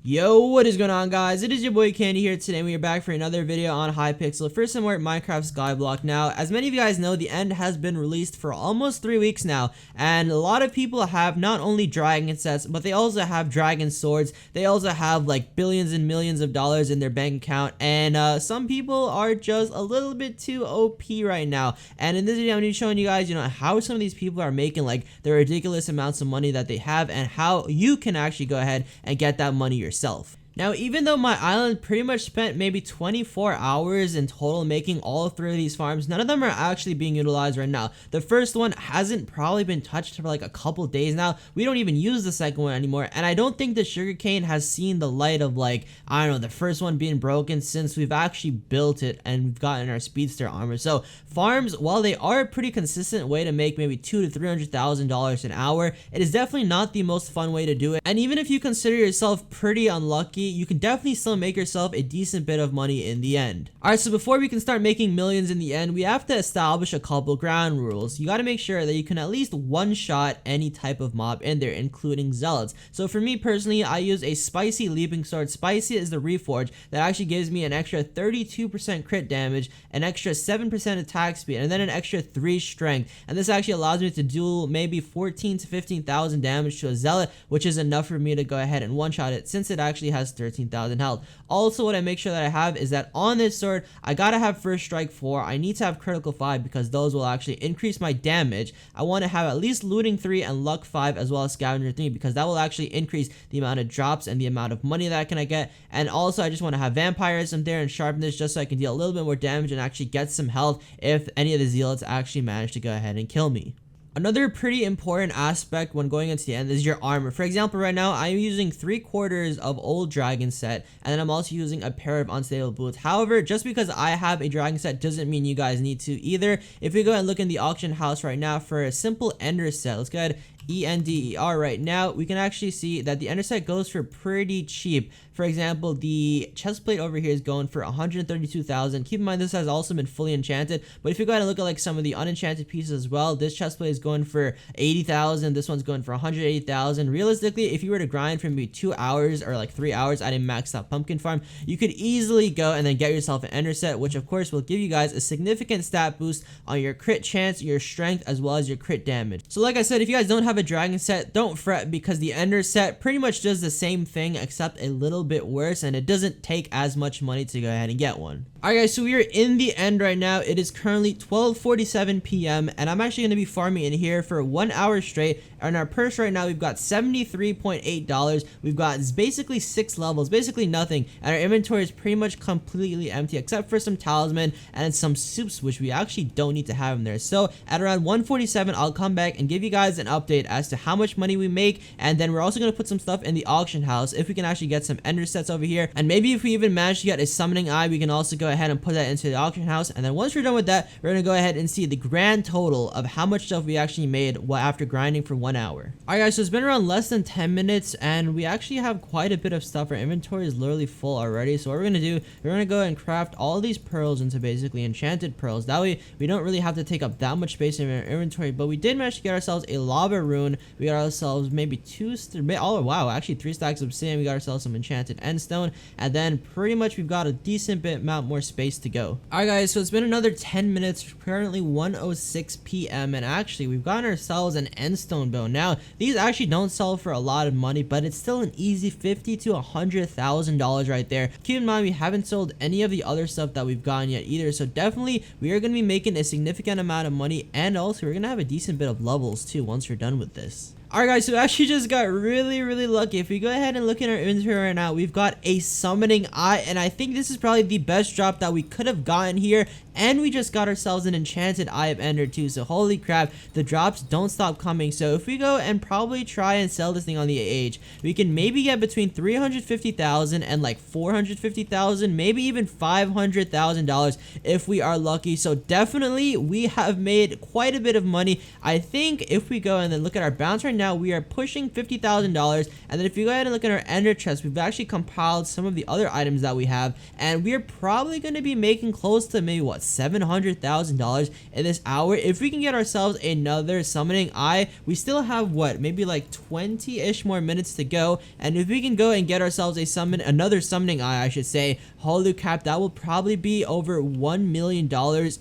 Yo, what is going on, guys? It is your boy Candy here today, and we are back for another video on Hypixel for some more Minecraft Skyblock. Now, as many of you guys know, the end has been released for almost 3 weeks now, and a lot of people have not only dragon sets, but they also have dragon swords. They also have like billions and millions of dollars in their bank account, and some people are just a little bit too OP right now. And in this video, I'm going to be showing you guys, how some of these people are making like the ridiculous amounts of money that they have, and how you can actually go ahead and get that money yourself. Now, even though my island pretty much spent maybe 24 hours in total making all 3 of these farms, none of them are actually being utilized right now. The first one hasn't probably been touched for like a couple days now. We don't even use the second one anymore, and I don't think the sugarcane has seen the light of, like, I don't know, the first one being broken since we've actually built it and we've gotten our speedster armor. So farms, while they are a pretty consistent way to make maybe $200,000 to $300,000 an hour, it is definitely not the most fun way to do it. And even if you consider yourself pretty unlucky, you can definitely still make yourself a decent bit of money in the end. Alright, so before we can start making millions in the end, we have to establish a couple ground rules. You gotta make sure that you can at least one-shot any type of mob in there, including zealots. So for me personally, I use a spicy leaping sword. Spicy is the reforge that actually gives me an extra 32% crit damage, an extra 7% attack speed, and then an extra 3 strength. And this actually allows me to do maybe 14,000 to 15,000 damage to a zealot, which is enough for me to go ahead and one-shot it since it actually has 13,000 health. Also, what I make sure that I have is that on this sword, I gotta have first strike 4. I need to have critical 5 because those will actually increase my damage. I want to have at least looting 3 and luck 5 as well as scavenger 3 because that will actually increase the amount of drops and the amount of money that I get. And also, I just want to have vampirism there and sharpness just so I can deal a little bit more damage and actually get some health if any of the zealots actually manage to go ahead and kill me. Another pretty important aspect when going into the end is your armor. For example, right now I'm using 3/4 of old dragon set, and then I'm also using a pair of unstable boots. However, just because I have a dragon set doesn't mean you guys need to either. If we go and look in the auction house right now for a simple ender set, let's go ahead ENDER right now, we can actually see that the ender set goes for pretty cheap. For example, the chest plate over here is going for 132,000. Keep in mind this has also been fully enchanted, but if you go ahead and look at like some of the unenchanted pieces as well, this chest plate is going for 80,000, this one's going for 180,000. Realistically, if you were to grind for maybe 2 hours or like 3 hours at a maxed out pumpkin farm, you could easily go and then get yourself an ender set, which of course will give you guys a significant stat boost on your crit chance, your strength, as well as your crit damage. So like I said, if you guys don't have a dragon set, don't fret because the ender set pretty much does the same thing except a little bit worse, and it doesn't take as much money to go ahead and get one. Alright guys, so we are in the end right now. It is currently 12:47 p.m. and I'm actually going to be farming in here for 1 hour straight. And our purse right now, we've got $73.8. We've got basically 6 levels, basically nothing, and our inventory is pretty much completely empty except for some talisman and some soups, which we actually don't need to have in there. So at around 1:47, I'll come back and give you guys an update as to how much money we make, and then we're also going to put some stuff in the auction house if we can actually get some ender sets over here, and maybe if we even manage to get a summoning eye, we can also go ahead and put that into the auction house. And then once we're done with that, we're going to go ahead and see the grand total of how much stuff we actually made after grinding for 1 hour. Alright guys, so it's been around less than 10 minutes and we actually have quite a bit of stuff. Our inventory is literally full already. So what we're going to do, we're going to go and craft all these pearls into basically enchanted pearls. That way we don't really have to take up that much space in our inventory, but we did manage to get ourselves a lava rune. We got ourselves maybe 3 stacks of obsidian. We got ourselves some enchanted endstone, and then pretty much we've got a decent bit amount more space to go. Alright guys, so it's been another 10 minutes, currently 1:06 p.m. and actually we've gotten ourselves an endstone bow. Now these actually don't sell for a lot of money, but it's still an easy $50,000 to $100,000 right there. Keep in mind we haven't sold any of the other stuff that we've gotten yet either, so definitely we are going to be making a significant amount of money, and also we're going to have a decent bit of levels too once we're done with this. Alright guys, so we actually just got really lucky. If we go ahead and look in our inventory right now, we've got a summoning eye, and I think this is probably the best drop that we could have gotten here, and we just got ourselves an enchanted eye of ender too. So holy crap, the drops don't stop coming. So if we go and probably try and sell this thing on the AH, we can maybe get between 350,000 and like 450,000, maybe even $500,000 if we are lucky. So definitely we have made quite a bit of money. I think if we go and then look at our balance right now, we are pushing $50,000, and then if you go ahead and look at our ender chest, we've actually compiled some of the other items that we have, and we are probably going to be making close to maybe what, $700,000 in this hour. If we can get ourselves another summoning eye, we still have what, maybe like 20-ish more minutes to go, and if we can go and get ourselves another summoning eye, I should say, holy crap, that will probably be over $1 million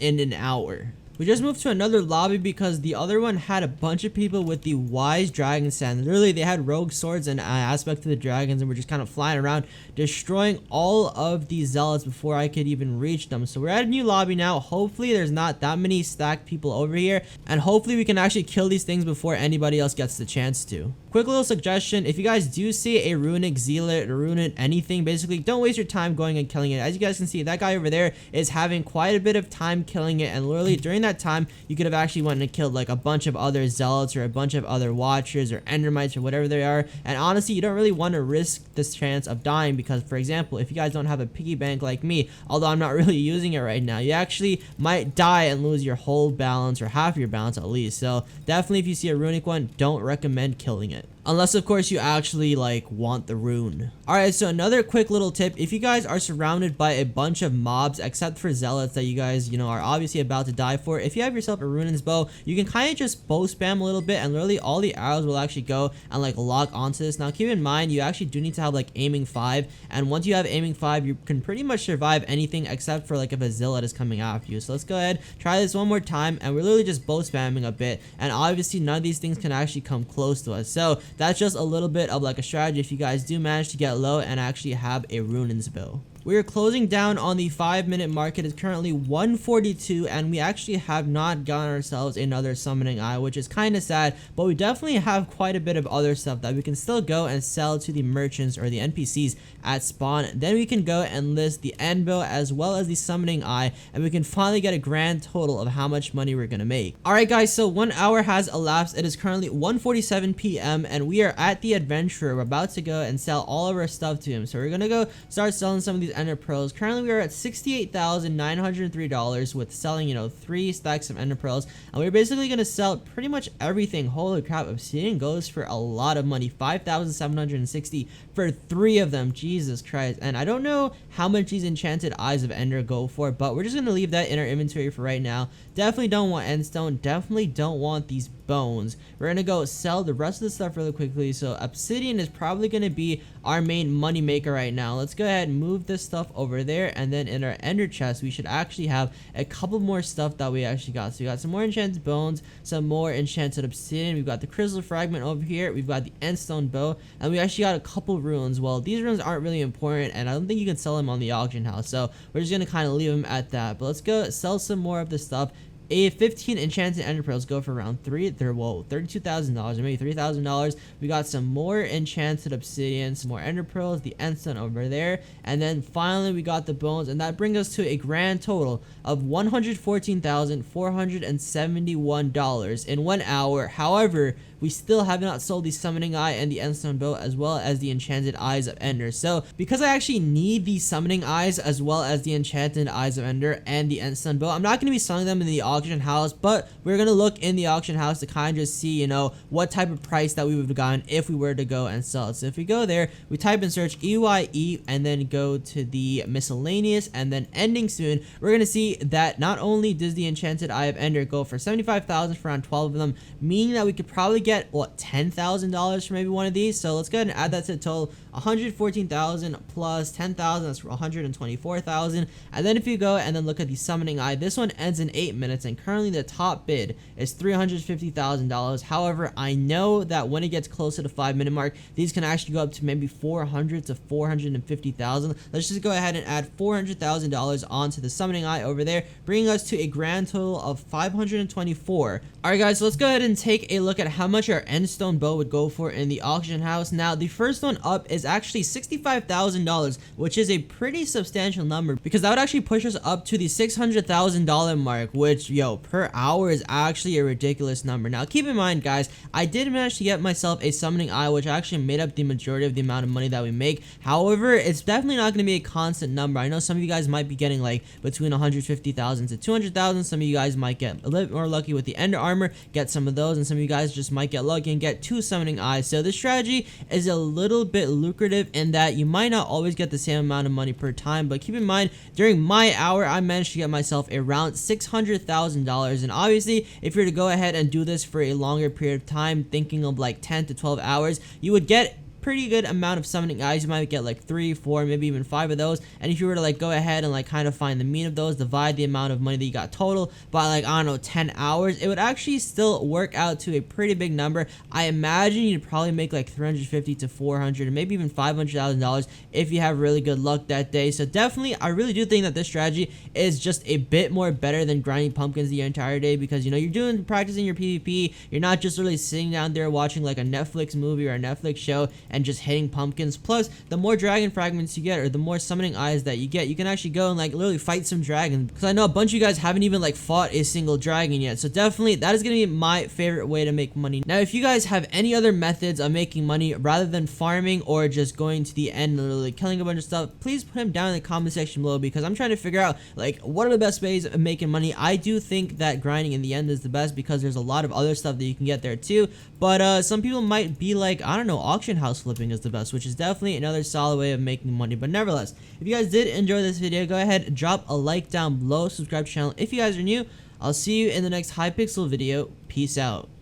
in an hour. We just moved to another lobby because the other one had a bunch of people with the wise dragon stand. Literally, they had rogue swords and aspect to the dragons, and were just kind of flying around, destroying all of these zealots before I could even reach them. So we're at a new lobby now. Hopefully, there's not that many stacked people over here, and hopefully we can actually kill these things before anybody else gets the chance to. Quick little suggestion, if you guys do see a runic zealot or runic anything, basically don't waste your time going and killing it. As you guys can see, that guy over there is having quite a bit of time killing it, and literally during that time you could have actually went and killed like a bunch of other zealots or a bunch of other watchers or endermites or whatever they are. And honestly, you don't really want to risk this chance of dying, because for example, if you guys don't have a piggy bank like me, although I'm not really using it right now, you actually might die and lose your whole balance or half your balance at least. So definitely, if you see a runic one, don't recommend killing it. Unless, of course, you actually, like, want the rune. Alright, so another quick little tip. If you guys are surrounded by a bunch of mobs, except for zealots that you guys, are obviously about to die for, if you have yourself a rune's bow, you can kind of just bow spam a little bit, and literally all the arrows will actually go and, like, lock onto this. Now, keep in mind, you actually do need to have, like, aiming 5, and once you have aiming 5, you can pretty much survive anything except for, like, if a zealot is coming after you. So let's go ahead, try this one more time, and we're literally just bow spamming a bit, and obviously none of these things can actually come close to us. So that's just a little bit of like a strategy if you guys do manage to get low and actually have a runin's bow. We are closing down on the 5-minute mark. It is currently 1:42, and we actually have not gotten ourselves another summoning eye, which is kind of sad, but we definitely have quite a bit of other stuff that we can still go and sell to the merchants or the NPCs at spawn. Then we can go and list the end bow as well as the summoning eye, and we can finally get a grand total of how much money we're gonna make. Alright guys, so 1 hour has elapsed. It is currently 1:47 p.m. and we are at the adventurer. We're about to go and sell all of our stuff to him. So we're gonna go start selling some of these ender pearls. Currently we are at $68,903 with selling 3 stacks of ender pearls, and we're basically gonna sell pretty much everything. Holy crap, obsidian goes for a lot of money, 5,760 for 3 of them. Jesus Christ. And I don't know how much these enchanted eyes of ender go for, but we're just gonna leave that in our inventory for right now. Definitely don't want endstone, definitely don't want these bones. We're gonna go sell the rest of the stuff really quickly. So obsidian is probably gonna be our main money maker right now. Let's go ahead and move this stuff over there, and then in our ender chest we should actually have a couple more stuff that we actually got. So we got some more enchanted bones, some more enchanted obsidian, we've got the crystal fragment over here, we've got the endstone bow, and we actually got a couple runes. Well, these runes aren't really important, and I don't think you can sell them on the auction house, so we're just gonna kind of leave them at that. But let's go sell some more of this stuff. 15 enchanted ender pearls go for around $32,000 or maybe $3,000. We got some more enchanted obsidian, some more ender pearls, the endstone over there, and then finally we got the bones, and that brings us to a grand total of $114,471 in 1 hour. However, we still have not sold the summoning eye and the endstone bow as well as the enchanted eyes of ender. So because I actually need the summoning eyes as well as the enchanted eyes of ender and the endstone bow, I'm not going to be selling them in the auction house, but we're going to look in the auction house to kind of just see what type of price that we would have gotten if we were to go and sell it. So if we go there, we type in search EYE and then go to the miscellaneous and then ending soon, we're going to see that not only does the enchanted eye of ender go for $75,000 for around 12 of them, meaning that we could probably get what, $10,000 for maybe one of these. So let's go ahead and add that to the total. 114,000 plus 10,000, that's 124,000. And then if you go and then look at the summoning eye, this one ends in 8 minutes, and currently the top bid is $350,000. However, I know that when it gets closer to 5-minute mark, these can actually go up to maybe 400 to 450,000. Let's just go ahead and add $400,000 onto the summoning eye over there, bringing us to a grand total of 524. Alright guys, so let's go ahead and take a look at how much our endstone bow would go for in the auction house. Now the first one up is actually $65,000, which is a pretty substantial number, because that would actually push us up to the $600,000 mark, which per hour is actually a ridiculous number. Now keep in mind guys, I did manage to get myself a summoning eye, which actually made up the majority of the amount of money that we make. However, it's definitely not going to be a constant number. I know some of you guys might be getting like between 150,000 to 200,000. Some of you guys might get a little bit more lucky with the ender armor, get some of those, and some of you guys just might might get lucky and get 2 summoning eyes. So this strategy is a little bit lucrative in that you might not always get the same amount of money per time, but keep in mind, during my hour, I managed to get myself around $600,000. And obviously, if you were to go ahead and do this for a longer period of time, thinking of like 10 to 12 hours, you would get pretty good amount of summoning eyes. You might get like 3, 4, maybe even 5 of those. And if you were to like go ahead and like kind of find the mean of those, divide the amount of money that you got total by like, I don't know, 10 hours, it would actually still work out to a pretty big number. I imagine you'd probably make like 350 to 400 and maybe even $500,000 if you have really good luck that day. So definitely, I really do think that this strategy is just a bit more better than grinding pumpkins the entire day, because you know, you're practicing your PvP. You're not just really sitting down there watching like a Netflix movie or a Netflix show and just hitting pumpkins. Plus, the more dragon fragments you get, or the more summoning eyes that you get, you can actually go and like literally fight some dragons, because I know a bunch of you guys haven't even like fought a single dragon yet. So definitely, that is going to be my favorite way to make money. Now, if you guys have any other methods of making money rather than farming or just going to the end and literally killing a bunch of stuff, please put them down in the comment section below, because I'm trying to figure out like what are the best ways of making money. I do think that grinding in the end is the best, because there's a lot of other stuff that you can get there too. But some people might be like, I don't know, auction house flipping is the best, which is definitely another solid way of making money. But nevertheless, if you guys did enjoy this video, go ahead, drop a like down below, subscribe to the channel if you guys are new. I'll see you in the next Hypixel video. Peace out.